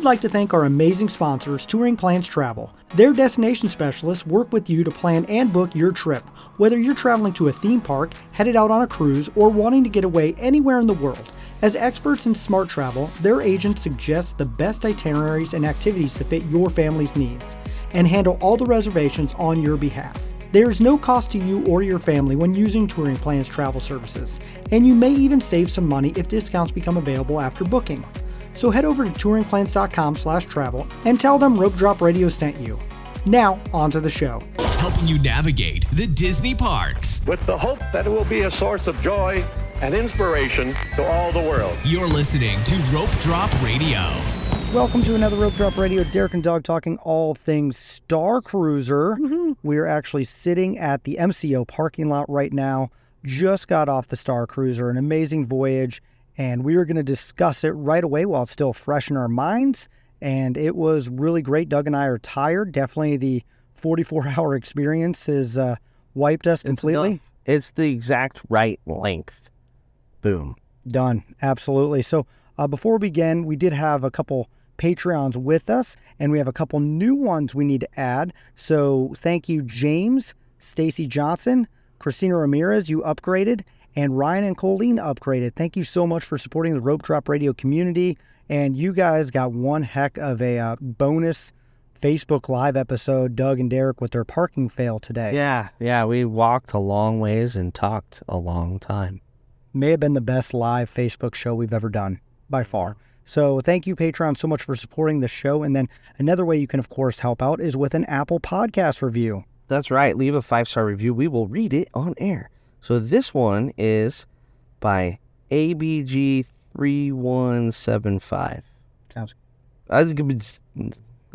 would like to thank our amazing sponsors, TouringPlans Travel. Their destination specialists work with you to plan and book your trip, whether you're traveling to a theme park, headed out on a cruise, or wanting to get away anywhere in the world. As experts in smart travel, their agents suggest the best itineraries and activities to fit your family's needs, and handle all the reservations on your behalf. There is no cost to you or your family when using TouringPlans Travel services, and you may even save some money if discounts become available after booking. So head over to touringplans.com/travel and tell them Rope Drop Radio sent you. Now, on to the show. Helping you navigate the Disney parks. With the hope that it will be a source of joy and inspiration to all the world. You're listening to Rope Drop Radio. Welcome to another Rope Drop Radio. Derek and Doug talking all things Starcruiser. We're actually sitting at the MCO parking lot right now. Just got off the Starcruiser, an amazing voyage, and we are going to discuss it right away while it's still fresh in our minds. And it was really great. Doug and I are tired. Definitely the 44-hour experience has wiped us completely. It's the exact right length. Boom. Done. Absolutely. So before we begin, we did have a couple Patreons with us, and we have a couple new ones we need to add. So thank you, James, Stacy Johnson, Christina Ramirez, you upgraded, and Ryan and Colleen upgraded. Thank you so much for supporting the Rope Drop Radio community. And you guys got one heck of a bonus Facebook Live episode, Doug and Derek with their parking fail today. Yeah, we walked a long ways and talked a long time. May have been the best live Facebook show we've ever done, by far. So thank you, Patreon, so much for supporting the show. And then another way you can, of course, help out is with an Apple Podcast review. That's right. Leave a 5-star review. We will read it on air. So this one is by ABG3175. Sounds good.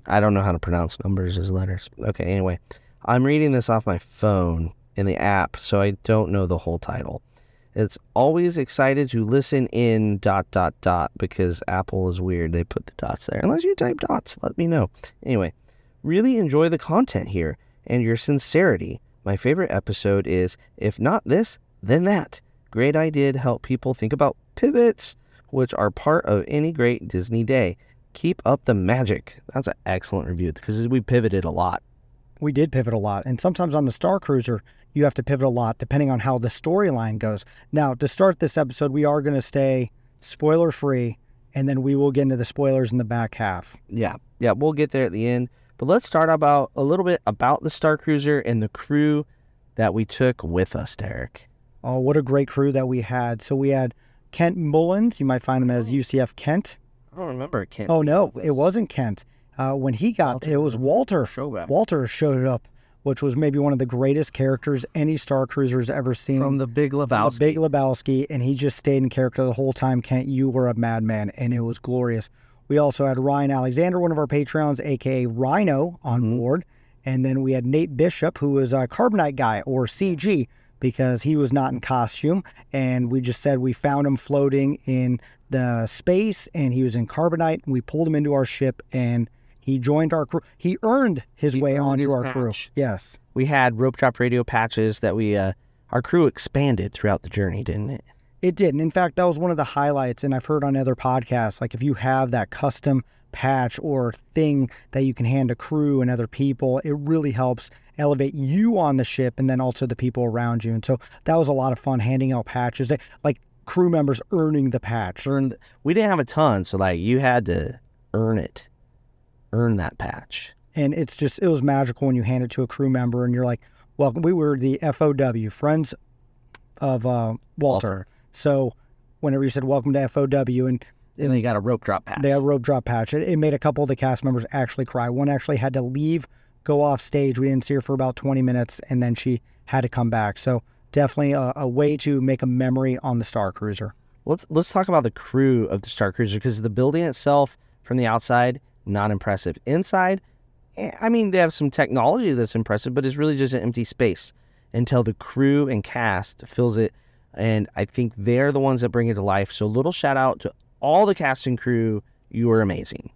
I don't know how to pronounce numbers as letters. Okay, anyway. I'm reading this off my phone in the app, so I don't know the whole title. It's always excited to listen in ... because Apple is weird. They put the dots there. Unless you type dots, let me know. Anyway, really enjoy the content here and your sincerity. My favorite episode is, if not this, then that. Great idea to help people think about pivots, which are part of any great Disney day. Keep up the magic. That's an excellent review because we pivoted a lot. We did pivot a lot. And sometimes on the Starcruiser, you have to pivot a lot depending on how the storyline goes. Now, to start this episode, we are going to stay spoiler-free, and then we will get into the spoilers in the back half. Yeah, we'll get there at the end. But let's start about a little bit about the Starcruiser and the crew that we took with us, Derek. Oh, what a great crew that we had. So we had Kent Mullins. You might find him as UCF Kent. I don't remember Kent. Oh, no, it wasn't Kent. When he got, it was Walter. Walter showed up, which was maybe one of the greatest characters any Starcruiser's ever seen. From the Big Lebowski. And he just stayed in character the whole time. Kent, you were a madman, and it was glorious. We also had Ryan Alexander, one of our Patreons, a.k.a. Rhino, on board. And then we had Nate Bishop, who was a Carbonite guy, or CG, because he was not in costume. And we just said we found him floating in the space, and he was in Carbonite. And we pulled him into our ship, and he joined our crew. He earned his way onto our crew. Yes. We had Rope Drop Radio patches that our crew expanded throughout the journey, didn't it? It did. And in fact, that was one of the highlights. And I've heard on other podcasts, like if you have that custom patch or thing that you can hand to crew and other people, it really helps elevate you on the ship and then also the people around you. And so that was a lot of fun, handing out patches, like crew members earning the patch. We didn't have a ton, so like you had to earn it. Earn that patch. And it was magical when you hand it to a crew member and you're like, welcome. We were the FOW, Friends of Walter. So whenever you said welcome to FOW, and they got a rope drop patch. They had a rope drop patch. It made a couple of the cast members actually cry. One actually had to leave, go off stage. We didn't see her for about 20 minutes, and then she had to come back. So definitely a way to make a memory on the Starcruiser. Let's talk about the crew of the Starcruiser, because the building itself from the outside, not impressive. Inside, I mean, they have some technology that's impressive, but it's really just an empty space until the crew and cast fills it. And I think they're the ones that bring it to life. So a little shout out to all the cast and crew. You were amazing.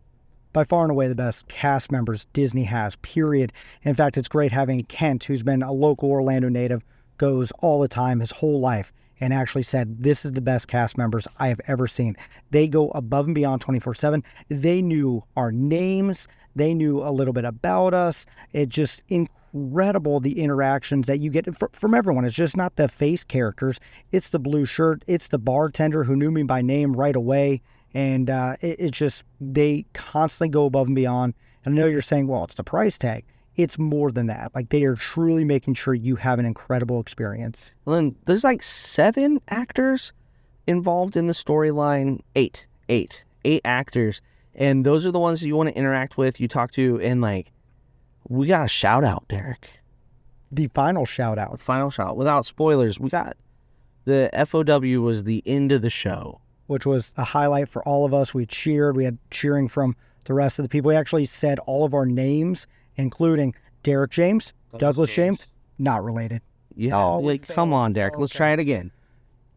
By far and away the best cast members Disney has, period. In fact, it's great having Kent, who's been a local Orlando native, goes all the time his whole life. and actually said, this is the best cast members I have ever seen. They go above and beyond 24/7. They knew our names. They knew a little bit about us. It just incredible the interactions that you get from everyone. It's just not the face characters. It's the blue shirt. It's the bartender who knew me by name right away. And it's just, they constantly go above and beyond. And I know you're saying, well, it's the price tag. It's more than that. Like, they are truly making sure you have an incredible experience. Well, then there's like 7 actors involved in the storyline. Eight actors. And those are the ones that you want to interact with, you talk to, and like, we got a shout out, Derek. The final shout out. Without spoilers, we got the FOW was the end of the show, which was a highlight for all of us. We cheered. We had cheering from the rest of the people. We actually said all of our names, including Derek James, Douglas James, not related. Yeah, like, come on, Derek. Let's try it again.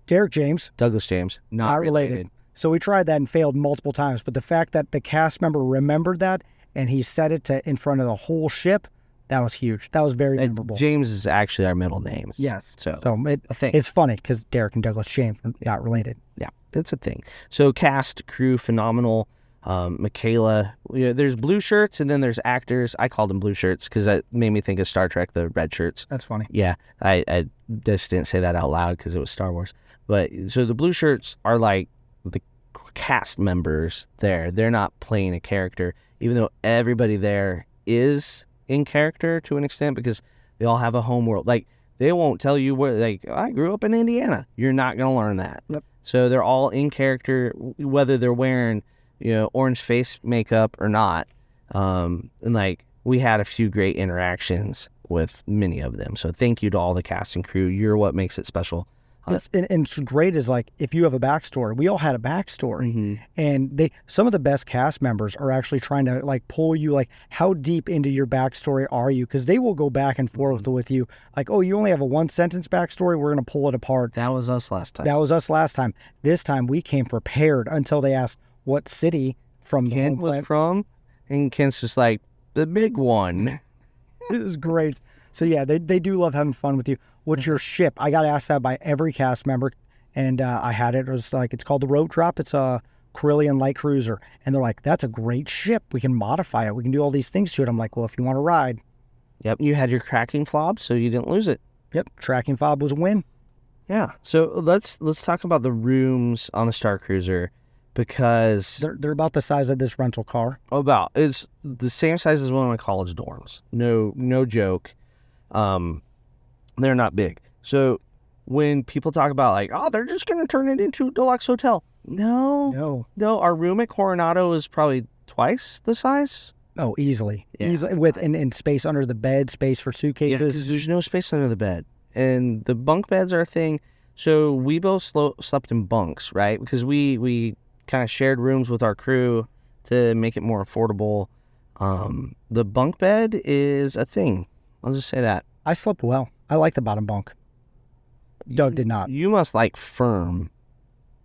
Derek James, Douglas James, not related. So we tried that and failed multiple times. But the fact that the cast member remembered that and he said it in front of the whole ship, that was huge. That was very memorable. James is actually our middle name. Yes. So it's funny because Derek and Douglas James are not related. Yeah, that's a thing. So cast, crew, phenomenal. Michaela, there's blue shirts and then there's actors. I called them blue shirts because that made me think of Star Trek, the red shirts. That's funny. Yeah, I just didn't say that out loud because it was Star Wars. But so the blue shirts are like the cast members there. They're not playing a character, even though everybody there is in character to an extent because they all have a home world. Like, they won't tell you where, like, I grew up in Indiana. You're not going to learn that. Yep. So they're all in character, whether they're wearing, orange face makeup or not. And like, we had a few great interactions with many of them. So thank you to all the cast and crew. You're what makes it special. And it's great is like, if you have a backstory, we all had a backstory, and some of the best cast members are actually trying to like pull you, like, how deep into your backstory are you? Because they will go back and forth with you, like, oh, you only have a 1-sentence backstory. We're going to pull it apart. That was us last time. This time we came prepared until they asked what city from Kent was from, and Kent's just like, the big one. It was great. So yeah, they do love having fun with you. What's your ship? I got asked that by every cast member, and I had it. It was like, it's called the Rope Drop. It's a Carillion light cruiser, and they're like, that's a great ship. We can modify it. We can do all these things to it. I'm like, well, if you want to ride. Yep, you had your tracking fob, so you didn't lose it. Yep, tracking fob was a win. Yeah. So let's talk about the rooms on the Starcruiser, because they're about the size of this rental car. It's the same size as one of my college dorms. No joke. They're not big. So when people talk about like, oh, they're just going to turn it into a deluxe hotel. No. Our room at Coronado is probably twice the size. Oh, easily. Yeah. Easily, with and space under the bed, space for suitcases. Yeah, because there's no space under the bed. And the bunk beds are a thing. So we both slept in bunks, right? Because we kind of shared rooms with our crew to make it more affordable. The bunk bed is a thing. I'll just say that. I slept well. I like the bottom bunk. Doug did not. You must like firm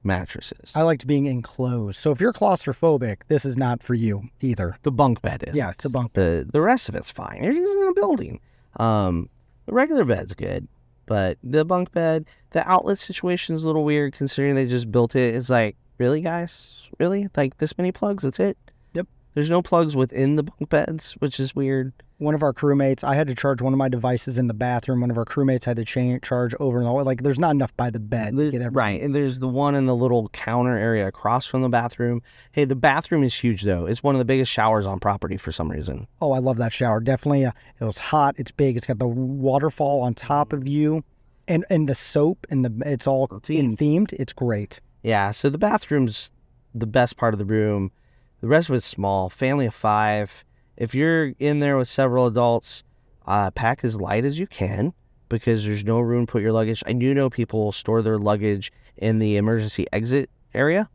mattresses. I liked being enclosed. So if you're claustrophobic, this is not for you either. The bunk bed is. Yeah, it's a bunk bed. The rest of it's fine. You're just in a building. The regular bed's good, but the bunk bed, the outlet situation is a little weird considering they just built it. It's like, really, guys? Really? Like, this many plugs? That's it? Yep. There's no plugs within the bunk beds, which is weird. One of our crewmates, I had to charge one of my devices in the bathroom. One of our crewmates had to charge over and over. Like, there's not enough by the bed. Right, and there's the one in the little counter area across from the bathroom. Hey, the bathroom is huge, though. It's one of the biggest showers on property for some reason. Oh, I love that shower. Definitely. It was hot. It's big. It's got the waterfall on top of you. And the soap, and it's all themed. It's great. Yeah, so the bathroom's the best part of the room. The rest of it's small. Family of 5. If you're in there with several adults, pack as light as you can because there's no room to put your luggage. I do know people store their luggage in the emergency exit area.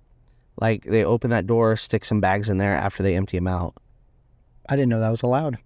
Like, they open that door, stick some bags in there after they empty them out. I didn't know that was allowed.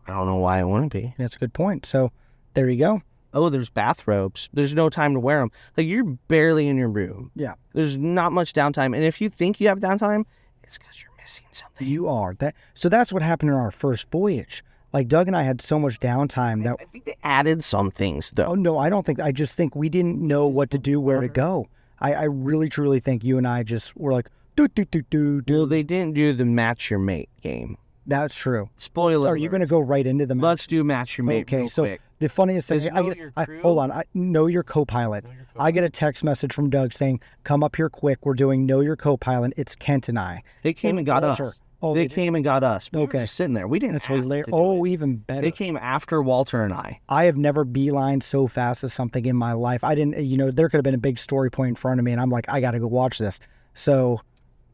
I don't know why it wouldn't be. That's a good point. So there you go. Oh, there's bathrobes. There's no time to wear them. Like, you're barely in your room. Yeah. There's not much downtime. And if you think you have downtime, it's because you're missing something. You are. So that's what happened in our first voyage. Like Doug and I had so much downtime that I think they added some things though. oh no, I just think we didn't know what to do, where to go. I really truly think you and I just were like do do do do do. Well, they didn't do the match your mate game. That's true. Spoiler. Are you going to go right into the match? Let's do match your mate. Okay, real so quick. the funniest thing, Does know your crew? hold on, I know your co-pilot. I get a text message from Doug saying, "Come up here quick. We're doing know your co-pilot. It's Kent and I." They came and got Walter. us. Oh, they came and got us. We were Okay. just sitting there. We didn't. That's have hilarious. to do Oh, it. even better. They came after Walter and I. I have never beelined so fast as something in my life. I didn't, there could have been a big story point in front of me, and I'm like, I got to go watch this. So,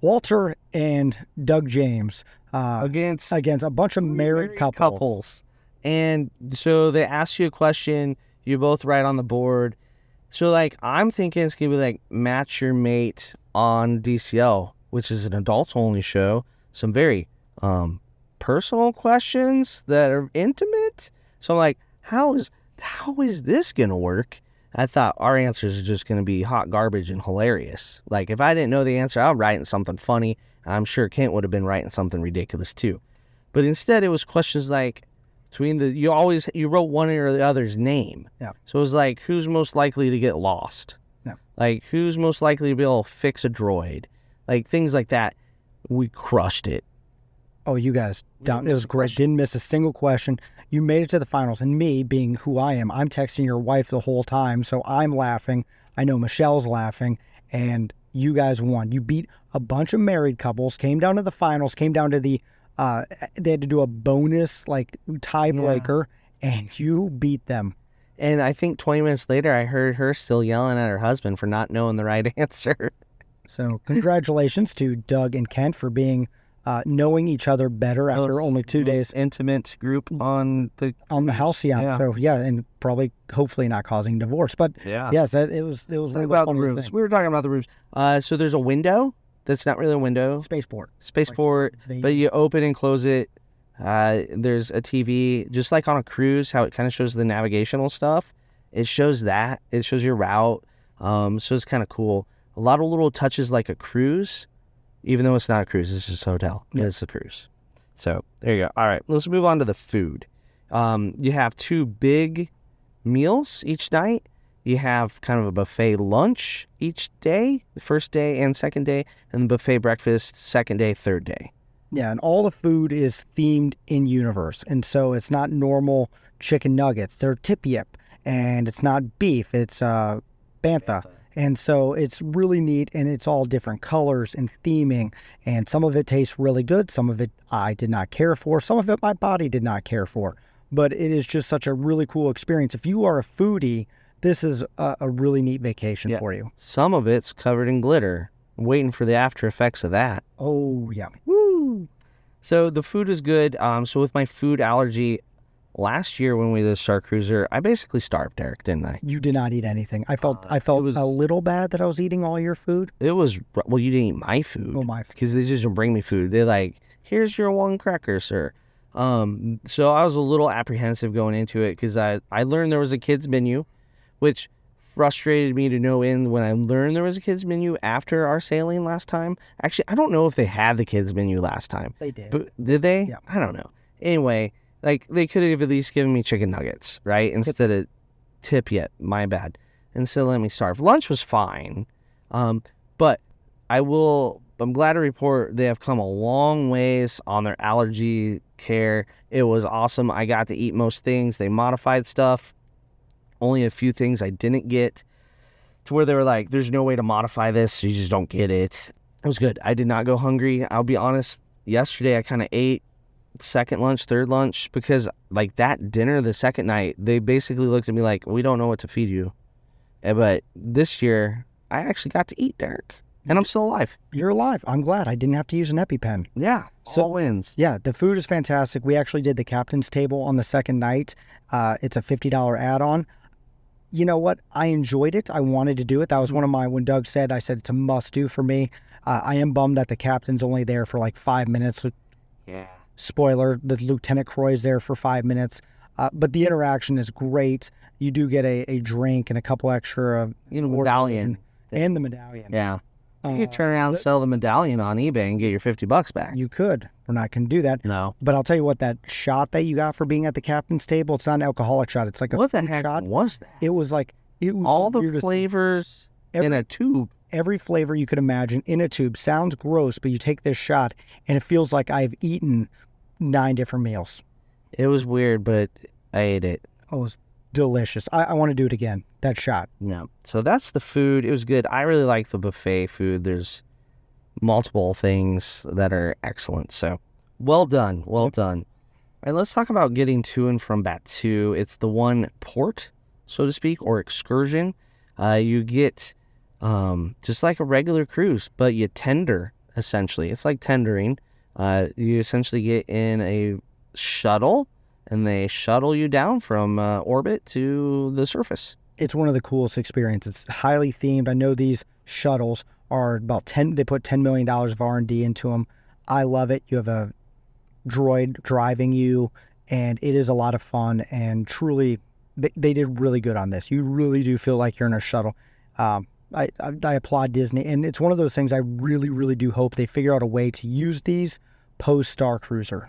Walter and Doug James Against a bunch of married couples. And so they ask you a question. You both write on the board. So like I'm thinking it's gonna be like match your mate on DCL, which is an adults only show. Some very personal questions that are intimate. So I'm like, how is this gonna work? I thought our answers are just gonna be hot garbage and hilarious. Like if I didn't know the answer, I'm writing something funny. I'm sure Kent would have been writing something ridiculous too. But instead it was questions like between you wrote one or the other's name. Yeah. So it was like, who's most likely to get lost? Yeah. Like, who's most likely to be able to fix a droid? Like, things like that. We crushed it. Oh, you guys, it was great. Didn't miss a single question. You made it to the finals. And me, being who I am, I'm texting your wife the whole time. So I'm laughing. I know Michelle's laughing. And you guys won. You beat a bunch of married couples, came down to the finals, came down to the they had to do a bonus like tiebreaker, and you beat them. And I think 20 minutes later, I heard her still yelling at her husband for not knowing the right answer. So congratulations to Doug and Kent for being knowing each other better after only 2 days. Intimate group on the halcyon. Yeah. So yeah, and probably hopefully not causing divorce. But Yeah. yes, it was one of the about the funniest rooms. things. We were talking about the rooms. So there's a window that's not really a window. Spaceport. But you open and close it. There's a TV, just like on a cruise, how it kind of shows the navigational stuff. It shows that. It shows your route. So it's kind of cool. A lot of little touches like a cruise, even though it's not a cruise. It's just a hotel. Yeah. It's a cruise. So there you go. All right, let's move on to the food. You have 2 big meals each night. You have kind of a buffet lunch each day, the first day and second day, and the buffet breakfast, second day, third day. Yeah, and all the food is themed in universe. And so it's not normal chicken nuggets. They're tip-yip. And it's not beef. It's bantha. And so it's really neat, and it's all different colors and theming. And some of it tastes really good. Some of it I did not care for. Some of it my body did not care for. But it is just such a really cool experience. If you are a foodie, this is a really neat vacation for you. Some of it's covered in glitter. I'm waiting for the after effects of that. Oh, yeah. Woo! So the food is good. So with my food allergy, last year when we did Starcruiser, I basically starved, Eric, didn't I? You did not eat anything. I felt a little bad that I was eating all your food. It was, well, you didn't eat my food. Oh, my. Because they just don't bring me food. They're like, here's your 1 cracker, sir. So I was a little apprehensive going into it because I learned there was a kids menu, which frustrated me to no end when I learned there was a kids menu after our sailing last time. Actually, I don't know if they had the kids menu last time. They did. But did they? Yeah. I don't know. Anyway, like they could have at least given me chicken nuggets, right? Instead of tip-yip. My bad. Instead of letting me starve. Lunch was fine. But I'm glad to report they have come a long ways on their allergy care. It was awesome. I got to eat most things. They modified stuff. Only a few things I didn't get, to where they were like, there's no way to modify this, so you just don't get it. It was good. I did not go hungry. I'll be honest, yesterday I kind of ate second lunch, third lunch, because like that dinner the second night, they basically looked at me like, we don't know what to feed you. But this year, I actually got to eat, Derek. And I'm still alive. You're alive. I'm glad. I didn't have to use an EpiPen. Yeah, all wins. Yeah, the food is fantastic. We actually did the captain's table on the second night. It's a $50 add-on. You know what? I enjoyed it. I wanted to do it. That was one of my, when Doug said, I said it's a must-do for me. I am bummed that the captain's only there for like 5 minutes. Yeah. Spoiler, the Lieutenant Croy's there for 5 minutes. But the interaction is great. You do get a drink and a couple extra... medallion. And the medallion. Yeah. You could turn around and sell the medallion on eBay and get your $50 back. You could. we're not going to do that. No. But I'll tell you what, that shot that you got for being at the captain's table, it's not an alcoholic shot. It's like a What the fruit heck shot. was that? It was like All the weirdest- flavors in a tube. Every flavor you could imagine in a tube. Sounds gross, but you take this shot and it feels like I've eaten 9 different meals. It was weird, but I ate it. Oh, it was delicious. I want to do it again. That shot. No. So that's the food. It was good. I really like the buffet food. There's multiple things that are excellent. So well done. Well done. All right, let's talk about getting to and from Batu. It's the one port, so to speak, or excursion. You get just like a regular cruise, but you tender, essentially. It's like tendering. You essentially get in a shuttle, and they shuttle you down from orbit to the surface. It's one of the coolest experiences. It's highly themed. I know these shuttles are about they put $10 million of R&D into them. I love it. You have a droid driving you, and it is a lot of fun, and truly, they did really good on this. You really do feel like you're in a shuttle. I applaud Disney, and it's one of those things I really, really do hope they figure out a way to use these post Starcruiser.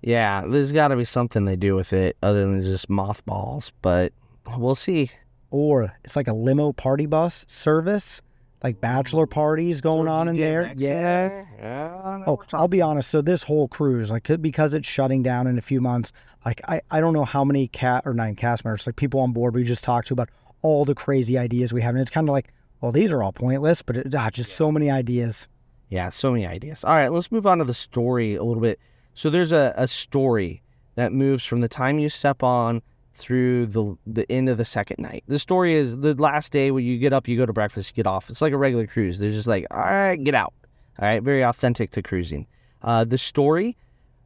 Yeah, there's got to be something they do with it other than just mothballs, but we'll see. Or it's like a limo party bus service, like bachelor parties going on in there. Yes. Yeah. Oh, I'll be honest. So this whole cruise, like, because it's shutting down in a few months, like, I don't know how many cast members, like people on board we just talked to about all the crazy ideas we have. And it's kind of like, well, these are all pointless, but so many ideas. Yeah, so many ideas. All right, let's move on to the story a little bit. So there's a story that moves from the time you step on through the end of the second night. The story is the last day when you get up, you go to breakfast, you get off. It's like a regular cruise. They're just like, all right, get out. All right, very authentic to cruising. The story,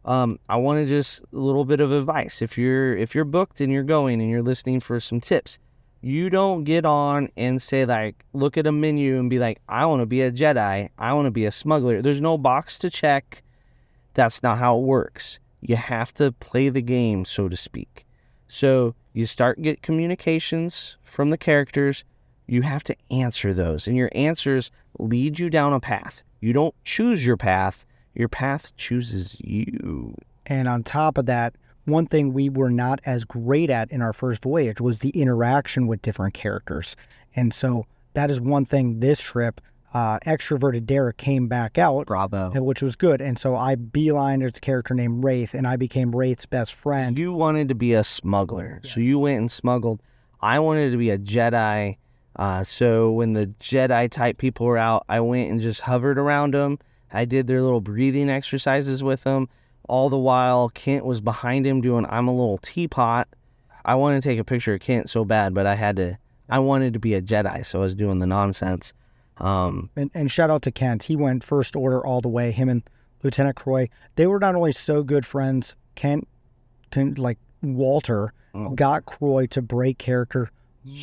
I want to just a little bit of advice. If you're booked and you're going and you're listening for some tips, you don't get on and say, like, look at a menu and be like, I want to be a Jedi. I want to be a smuggler. There's no box to check. That's not how it works. You have to play the game, so to speak. So you get communications from the characters. You have to answer those, and your answers lead you down a path. You don't choose your path. Your path chooses you. And on top of that, one thing we were not as great at in our first voyage was the interaction with different characters. And so that is one thing this trip, extroverted Derek came back out. Bravo. Which was good. And so I beelined its character named Wraith, and I became Wraith's best friend. You wanted to be a smuggler, so you went and smuggled. I wanted to be a Jedi. So when the Jedi type people were out, I went and just hovered around them. I did their little breathing exercises with them. All the while, Kent was behind him doing I'm a little teapot. I wanted to take a picture of Kent so bad, but I wanted to be a Jedi, so I was doing the nonsense. And shout out to Kent. He went first order all the way. Him and Lieutenant Croy, they were not only so good friends. Kent, like Walter, got Croy to break character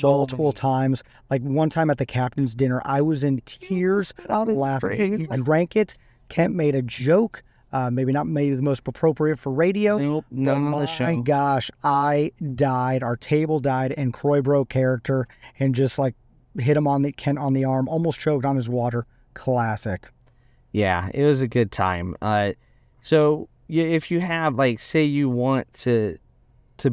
multiple times. Like one time at the captain's dinner, I was in tears laughing. He drank it. Kent made a joke. Maybe not maybe the most appropriate for radio. Nope, none on the show. My gosh, I died. Our table died, and Croy broke character and just like hit him Kent on the arm, almost choked on his water. Classic. Yeah, it was a good time. So if you have, like, say you want to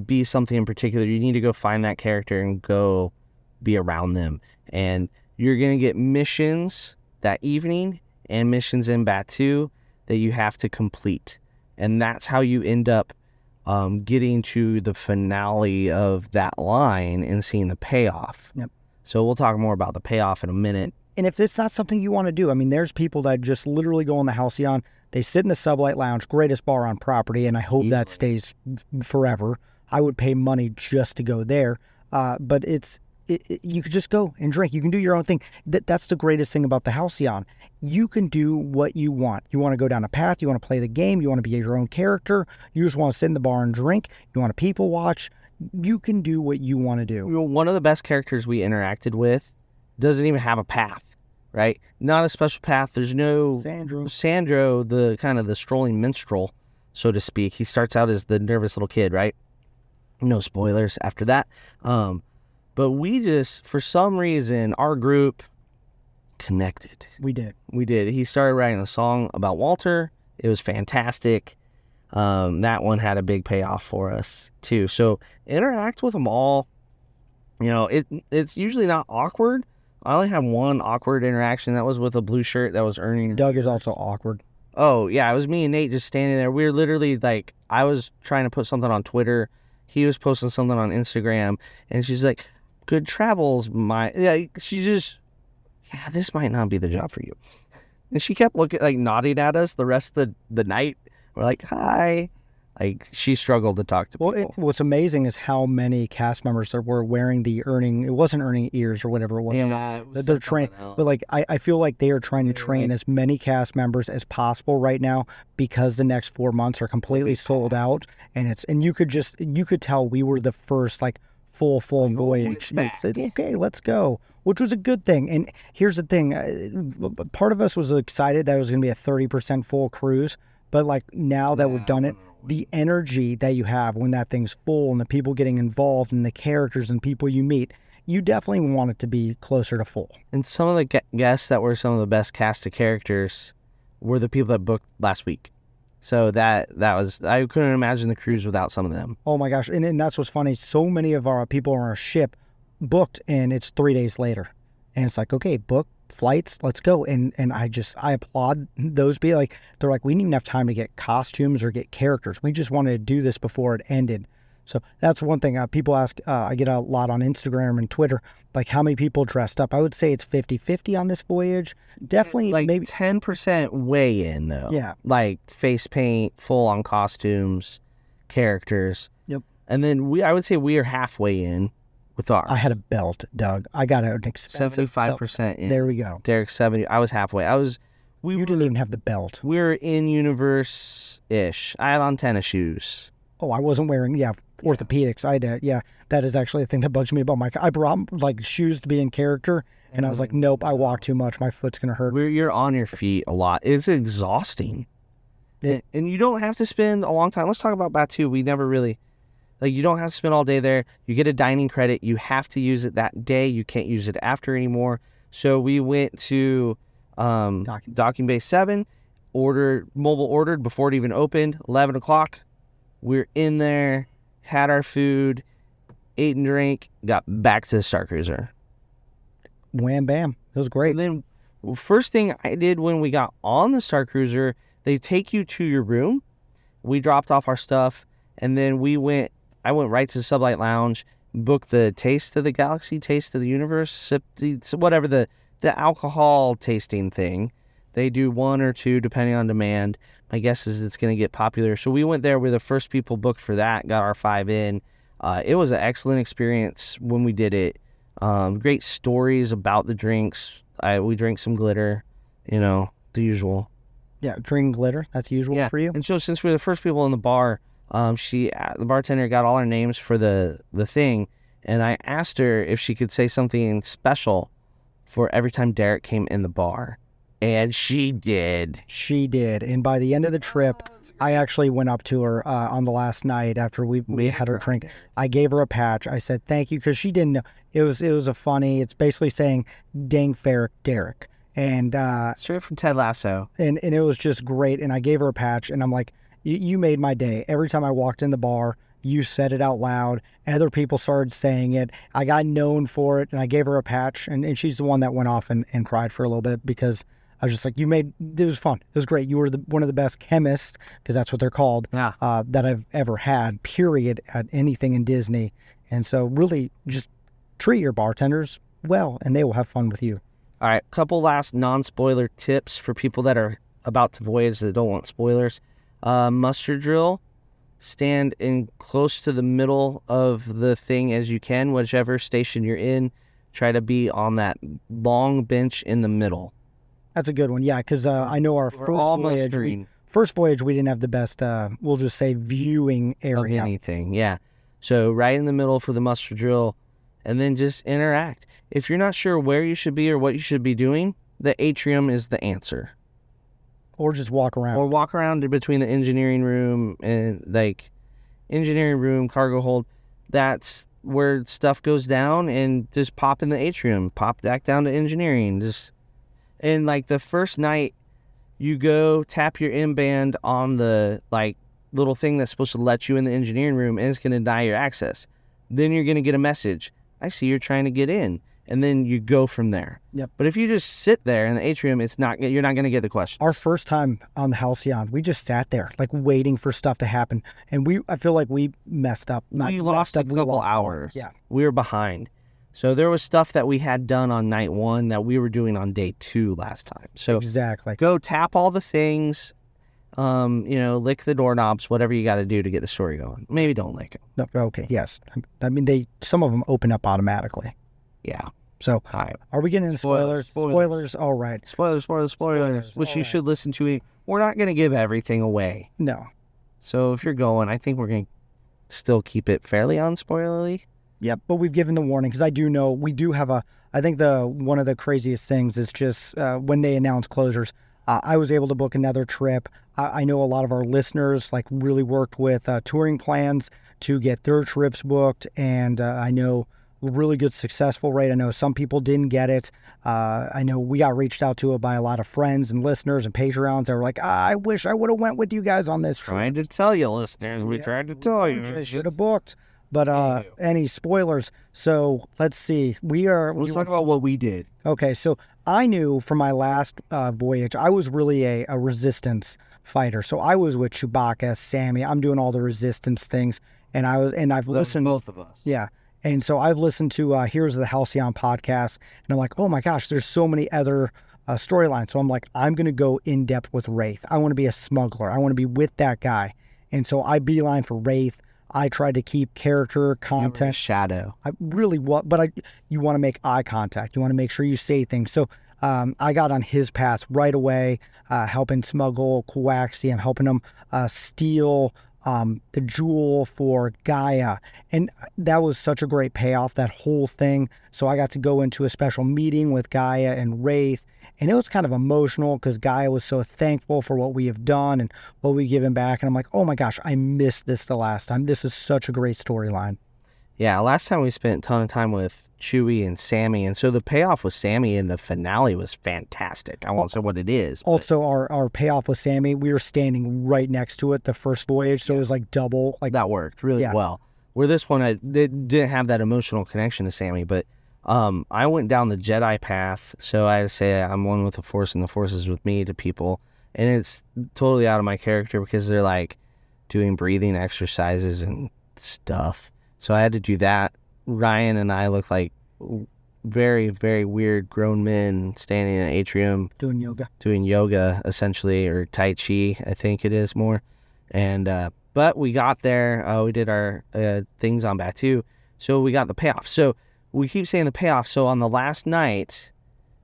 be something in particular, you need to go find that character and go be around them. And you're going to get missions that evening and missions in Batu that you have to complete. And that's how you end up getting to the finale of that line and seeing the payoff. Yep. So we'll talk more about the payoff in a minute. And if it's not something you want to do, I mean, there's people that just literally go on the Halcyon. They sit in the Sublight Lounge, greatest bar on property, and I hope that stays forever. I would pay money just to go there. But you could just go and drink. You can do your own thing. That's the greatest thing about the Halcyon. You can do what you want. You want to go down a path. You want to play the game. You want to be your own character. You just want to sit in the bar and drink. You want to people watch. You can do what you want to do. One of the best characters we interacted with doesn't even have a path, right? Not a special path. There's no... Sandro, the kind of the strolling minstrel, so to speak. He starts out as the nervous little kid, right? No spoilers after that. But we just, for some reason, our group connected. We did. He started writing a song about Walter. It was fantastic. That one had a big payoff for us too. So interact with them all. You know, it's usually not awkward. I only had one awkward interaction. That was with a blue shirt that was earning. Doug is also awkward. Oh, yeah. It was me and Nate just standing there. We were literally like, I was trying to put something on Twitter. He was posting something on Instagram. And she's like, good travels, she just, this might not be the job for you. And she kept looking, like, nodding at us the rest of the night. We're like, hi. Like, she struggled to talk to people. What's amazing is how many cast members that were wearing it wasn't earning ears or whatever it was. Yeah, it was they're trained. But, like, I feel like they are trying to train as many cast members as possible right now because the next 4 months are completely sold out. And you could tell we were the first, like, full voyage. Said, okay, let's go, which was a good thing. And here's the thing. Part of us was excited that it was going to be a 30% full cruise. But, like, now that we've done it, the energy that you have when that thing's full and the people getting involved and the characters and people you meet, you definitely want it to be closer to full. And some of the guests that were some of the best cast of characters were the people that booked last week. So that was, I couldn't imagine the cruise without some of them. Oh my gosh. And that's what's funny. So many of our people on our ship booked and it's 3 days later. And it's like, okay, book flights, let's go. And I applaud those people. Like, they're like, we didn't even have time to get costumes or get characters. We just wanted to do this before it ended. So that's one thing people ask. I get a lot on Instagram and Twitter, like, how many people dressed up? I would say it's 50-50 on this voyage. Definitely like maybe 10% weigh in though. Yeah. Like face paint, full on costumes, characters. Yep. And then I would say we are halfway in with ours. I had a belt, Doug. I got an expensive 75% in. There we go. Derek's 70. I was halfway. You didn't even have the belt. We were in universe-ish. I had on tennis shoes. Oh, I wasn't wearing, orthopedics. I did. Yeah, that is actually the thing that bugs me about I brought, like, shoes to be in character, and I was like, nope, I walk too much. My foot's going to hurt. You're on your feet a lot. It's exhausting. And you don't have to spend a long time. Let's talk about Batu. We never really... Like, you don't have to spend all day there. You get a dining credit. You have to use it that day. You can't use it after anymore. So we went to Docking Bay 7, ordered before it even opened, 11 o'clock. We're in there, had our food, ate and drank, got back to the Starcruiser. Wham, bam. It was great. And then first thing I did when we got on the Starcruiser, they take you to your room. We dropped off our stuff, and then I went right to the Sublight Lounge, booked the Taste of the Galaxy, Taste of the Universe, whatever the alcohol tasting thing. They do 1 or 2 depending on demand. My guess is it's going to get popular. So we went there. We're the first people booked for that, got our 5 in. It was an excellent experience when we did it. Great stories about the drinks. We drank some glitter, the usual. Yeah, drink glitter. That's usual for you. And so since we were the first people in the bar, the bartender got all our names for the thing, and I asked her if she could say something special for every time Derek came in the bar, and she did. She did, and by the end of the trip, I actually went up to her on the last night after we had her drink. I gave her a patch. I said thank you because she didn't know. It was it's basically saying dang fair Derek, and straight from Ted Lasso, and it was just great. And I gave her a patch, and I'm like, you made my day. Every time I walked in the bar, you said it out loud. Other people started saying it. I got known for it, and I gave her a patch, and she's the one that went off and cried for a little bit because I was just like, it was fun. It was great. You were one of the best chemists, because that's what they're called, that I've ever had, period, at anything in Disney. And so really just treat your bartenders well, and they will have fun with you. All right, couple last non-spoiler tips for people that are about to voyage that don't want spoilers. Muster drill, stand in close to the middle of the thing as you can, whichever station you're in. Try to be on that long bench in the middle. That's a good one, yeah, because I know our first voyage we didn't have the best, we'll just say, viewing area. Of anything, yeah. So right in the middle for the muster drill, and then just interact. If you're not sure where you should be or what you should be doing, the atrium is the answer. Or just walk around. Or walk around between the engineering room and, engineering room, cargo hold. That's where stuff goes down, and just pop in the atrium. Pop back down to engineering. And, the first night, you go tap your M-band on the like little thing that's supposed to let you in the engineering room, and it's going to deny your access. Then you're going to get a message. I see you're trying to get in. And then you go from there. Yep. But if you just sit there in the atrium, you're not going to get the question. Our first time on the Halcyon, we just sat there, like waiting for stuff to happen. And I feel like we messed up. We lost a couple hours. Yeah. We were behind. So there was stuff that we had done on night 1 that we were doing on day 2 last time. So exactly. Go tap all the things, lick the doorknobs, whatever you got to do to get the story going. Maybe don't lick them. No, okay, yes. I mean, some of them open up automatically. Yeah. So, right. Are we getting into spoilers? Spoilers, all right. Spoilers, which you should listen to. We're not going to give everything away. No. So if you're going, I think we're going to still keep it fairly unspoilerly. Yep, but we've given the warning because I do know we do have I think one of the craziest things is just when they announce closures. I was able to book another trip. I know a lot of our listeners really worked with TouringPlans to get their trips booked, and I know really good successful rate. I know some people didn't get it. I know we got reached out to by a lot of friends and listeners and Patreons that were like, I wish I would have went with you guys on this trip. Trying to tell you, listeners. We tried to tell you. I should have booked. But any spoilers? So let's see. Let's talk about what we did. Okay, so I knew from my last voyage, I was really a resistance fighter. So I was with Chewbacca, Sammy. I'm doing all the resistance things, and I've listened. Both of us. Yeah. And so I've listened to Heroes of the Halcyon podcast, and I'm like, oh my gosh, there's so many other storylines. So I'm like, I'm going to go in depth with Wraith. I want to be a smuggler. I want to be with that guy. And so I beeline for Wraith. I tried to keep character content. Shadow. I really want, but you want to make eye contact. You want to make sure you say things. So I got on his path right away, helping smuggle coaxium, helping him steal the jewel for Gaia. And that was such a great payoff, that whole thing. So I got to go into a special meeting with Gaia and Wraith, and it was kind of emotional because Gaia was so thankful for what we have done and what we've given back. And I'm like, oh my gosh, I missed this the last time. This is such a great storyline. Yeah, last time we spent a ton of time with Chewie and Sammy, and so the payoff with Sammy in the finale was fantastic. I won't say what it is. Also, our payoff with Sammy, we were standing right next to it the first voyage, so it was like double. That worked really well. Where this one, I didn't have that emotional connection to Sammy, but I went down the Jedi path, so I had to say I'm one with the Force and the Force is with me to people, and it's totally out of my character because they're like doing breathing exercises and stuff. So I had to do that. Ryan and I look like very, very weird grown men standing in an atrium. Doing yoga, essentially, or Tai Chi, I think it is more. And, but we got there. We did our things on Batu. So we got the payoff. So we keep saying the payoff. So on the last night,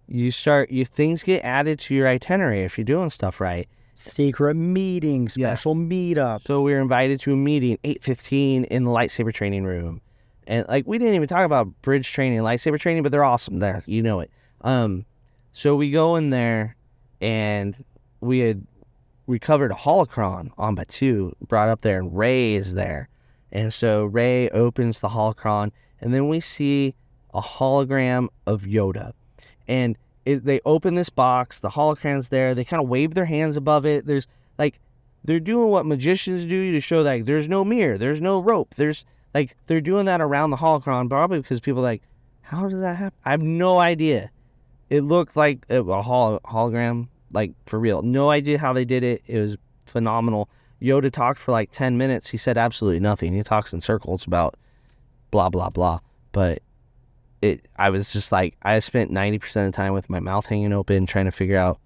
things get added to your itinerary if you're doing stuff right. Secret meetings, special meetup. So we were invited to a meeting 8:15 in the lightsaber training room. And we didn't even talk about bridge training, lightsaber training, but they're awesome there. You know it. So we go in there, and we had recovered a holocron on Batu, brought up there, and Rey is there. And so Rey opens the holocron, and then we see a hologram of Yoda. And they open this box, the holocron's there, they kind of wave their hands above it. There's they're doing what magicians do to show that there's no mirror, there's no rope, they're doing that around the holocron, probably because people are like, how does that happen? I have no idea. It looked like a hologram, for real. No idea how they did it. It was phenomenal. Yoda talked for 10 minutes. He said absolutely nothing. He talks in circles about blah, blah, blah. But I was just I spent 90% of the time with my mouth hanging open trying to figure out,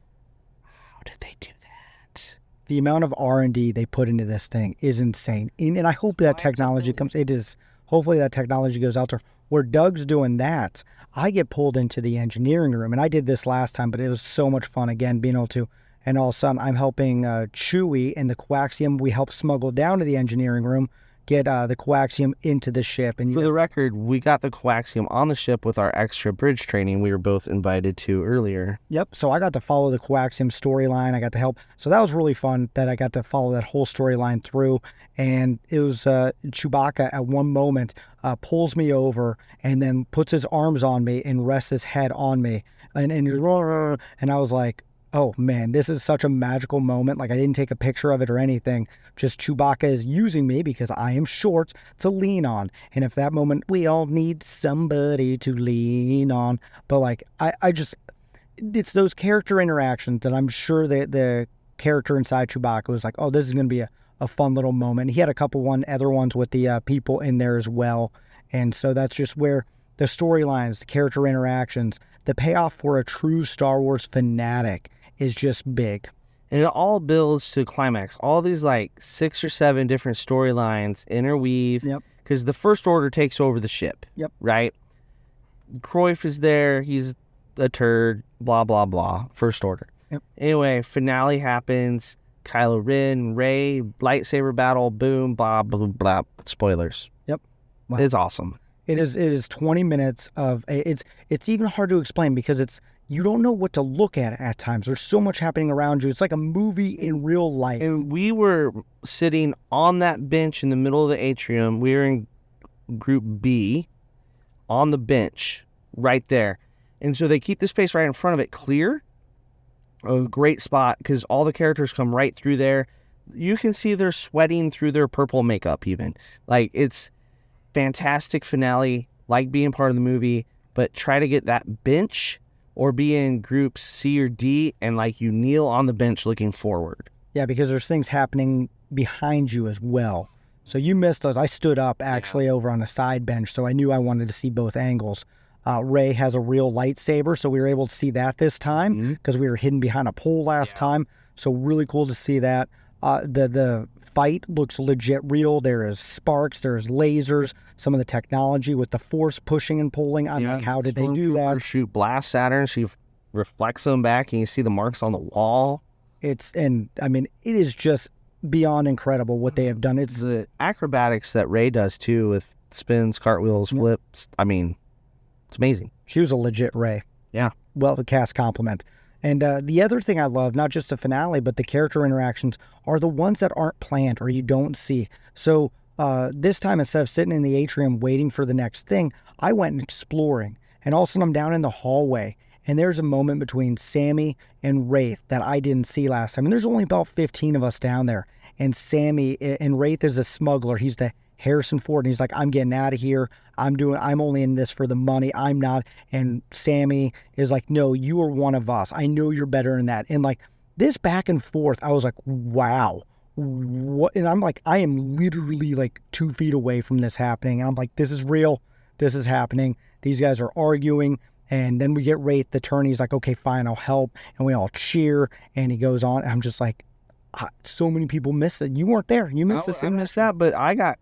how did they do that? The amount of R&D they put into this thing is insane. And I hope that technology comes. It is. Hopefully that technology goes out there. Where Doug's doing that, I get pulled into the engineering room. And I did this last time, but it was so much fun, again, being able to. And all of a sudden, I'm helping Chewie and the coaxium. We help smuggle down to the engineering room, get the coaxium into the ship. And for the record, we got the coaxium on the ship with our extra bridge training we were both invited to earlier. Yep. So I got to follow the coaxium storyline. I got to help. So that was really fun that I got to follow that whole storyline through. And it was Chewbacca at one moment pulls me over and then puts his arms on me and rests his head on me. And I was like, Oh man, this is such a magical moment. Like I didn't take a picture of it or anything. Just Chewbacca is using me because I am short to lean on. And if that moment, we all need somebody to lean on. But like I just, it's those character interactions that I'm sure that the character inside Chewbacca was like, oh, this is going to be a fun little moment. He had a couple other ones with the people in there as well. And so that's just where the storylines, the character interactions, the payoff for a true Star Wars fanatic is just big. And it all builds to climax. All these like 6 or 7 different storylines interweave. Yep. Because the First Order takes over the ship. Yep. Right? Cruyff is there. He's a turd. Blah, blah, blah. First Order. Yep. Anyway, finale happens. Kylo Ren, Rey, lightsaber battle. Boom, blah, blah, blah. Spoilers. Yep. Wow. It's awesome. It is 20 minutes of it's even hard to explain because you don't know what to look at times. There's so much happening around you. It's like a movie in real life. And we were sitting on that bench in the middle of the atrium. We were in Group B on the bench right there. And so they keep the space right in front of it clear. A great spot because all the characters come right through there. You can see they're sweating through their purple makeup even. Like, it's fantastic finale, like being part of the movie, but try to get that bench or be in group C or D and like you kneel on the bench looking forward. Yeah, because there's things happening behind you as well. So you missed those. I stood up actually over on a side bench, so I knew I wanted to see both angles. Rey has a real lightsaber, so we were able to see that this time because we were hidden behind a pole last time. So really cool to see that. The fight looks legit real. There is sparks, there's lasers, some of the technology with the force pushing and pulling. I'm like, how did they do that? Shoot blasts at her and she reflects them back and you see the marks on the wall. It is just beyond incredible what they have done. It's the acrobatics that Rey does too with spins, cartwheels, flips. I mean, it's amazing. She was a legit Rey. Yeah. Well, the cast compliment. And the other thing I love, not just the finale, but the character interactions, are the ones that aren't planned or you don't see. So this time, instead of sitting in the atrium waiting for the next thing, I went exploring. And all of a sudden, I'm down in the hallway. And there's a moment between Sammy and Wraith that I didn't see last time. And there's only about 15 of us down there. And Sammy and Wraith is a smuggler. He's the Harrison Ford. And he's like, I'm getting out of here. I'm only in this for the money. I'm not. And Sammy is like, no, you are one of us. I know you're better than that. And like this back and forth, I was like, wow. What? And I'm like, I am literally like 2 feet away from this happening. And I'm like, this is real. This is happening. These guys are arguing. And then we get Wraith, the turn. He's like, okay, fine, I'll help. And we all cheer. And he goes on. I'm just like, so many people missed it. You weren't there. You missed this. I missed that, but I got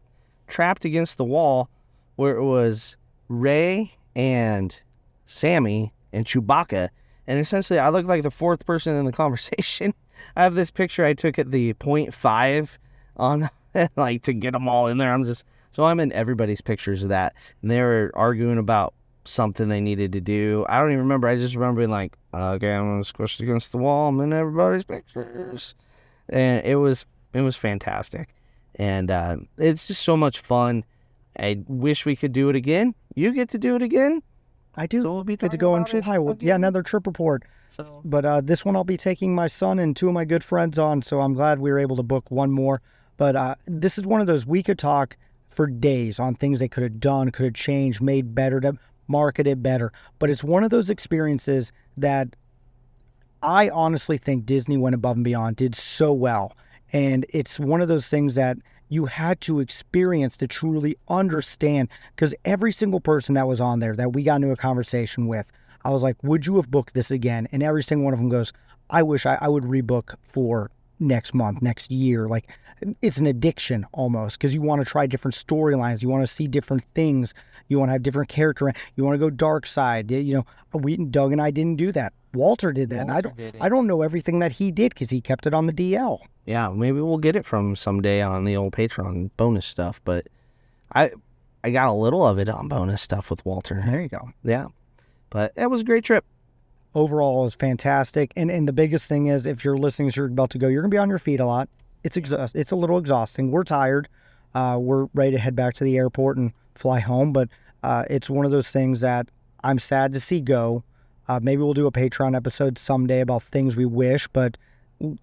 trapped against the wall where it was Rey and Sammy and Chewbacca. And essentially, I look like the 4th person in the conversation. I have this picture I took at the 0.5 on, like, to get them all in there. I'm in everybody's pictures of that. And they were arguing about something they needed to do. I don't even remember. I just remember being like, okay, I'm going to squish against the wall. I'm in everybody's pictures. And it was fantastic. And it's just so much fun. I wish we could do it again. You get to do it again. I do. So we'll be get to go in July. Yeah, another trip report. So, but this one I'll be taking my son and 2 of my good friends on. So I'm glad we were able to book one more. But this is one of those we could talk for days on things they could have done, could have changed, made better, to market it better. But it's one of those experiences that I honestly think Disney went above and beyond, did so well. And it's one of those things that you had to experience to truly understand, because every single person that was on there that we got into a conversation with, I was like, would you have booked this again? And every single one of them goes, I wish I would rebook for next month, next year. Like, it's an addiction almost, because you want to try different storylines. You want to see different things. You want to have different character. You want to go dark side. You know, Doug and I didn't do that. Walter did that. I don't know everything that he did because he kept it on the DL. Yeah, maybe we'll get it from someday on the old Patreon bonus stuff. But I got a little of it on bonus stuff with Walter. There you go. Yeah, but it was a great trip. Overall, it was fantastic. And the biggest thing is, if you're listening as you're about to go, you're going to be on your feet a lot. It's a little exhausting. We're tired. We're ready to head back to the airport and fly home. But it's one of those things that I'm sad to see go. Maybe we'll do a Patreon episode someday about things we wish, but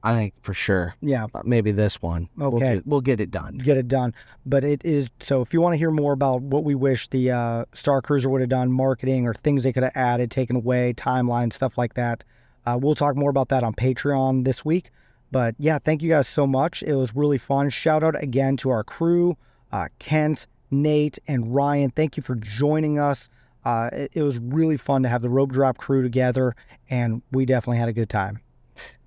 I think for sure. yeah. Maybe this one. Okay. We'll get it done. Get it done. But it is, so if you want to hear more about what we wish the Star Cruiser would have done, marketing or things they could have added, taken away, timeline, stuff like that, we'll talk more about that on Patreon this week. But yeah, thank you guys so much. It was really fun. Shout out again to our crew, Kent, Nate, and Ryan. Thank you for joining us. It was really fun to have the Rope Drop crew together, and we definitely had a good time.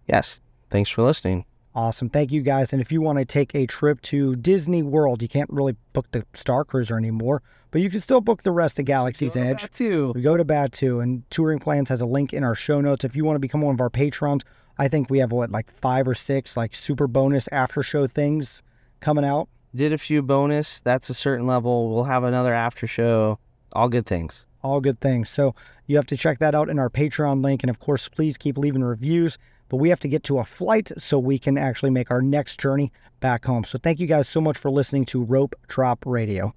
Yes. Thanks for listening. Awesome. Thank you, guys. And if you want to take a trip to Disney World, you can't really book the Star Cruiser anymore, but you can still book the rest of Galaxy's Edge. We go to Batu, and Touring Plans has a link in our show notes. If you want to become one of our patrons, I think we have, like 5 or 6, like, super bonus after show things coming out. Did a few bonus. That's a certain level. We'll have another after show. All good things. All good things. So you have to check that out in our Patreon link. And of course, please keep leaving reviews. But we have to get to a flight so we can actually make our next journey back home. So thank you guys so much for listening to Rope Drop Radio.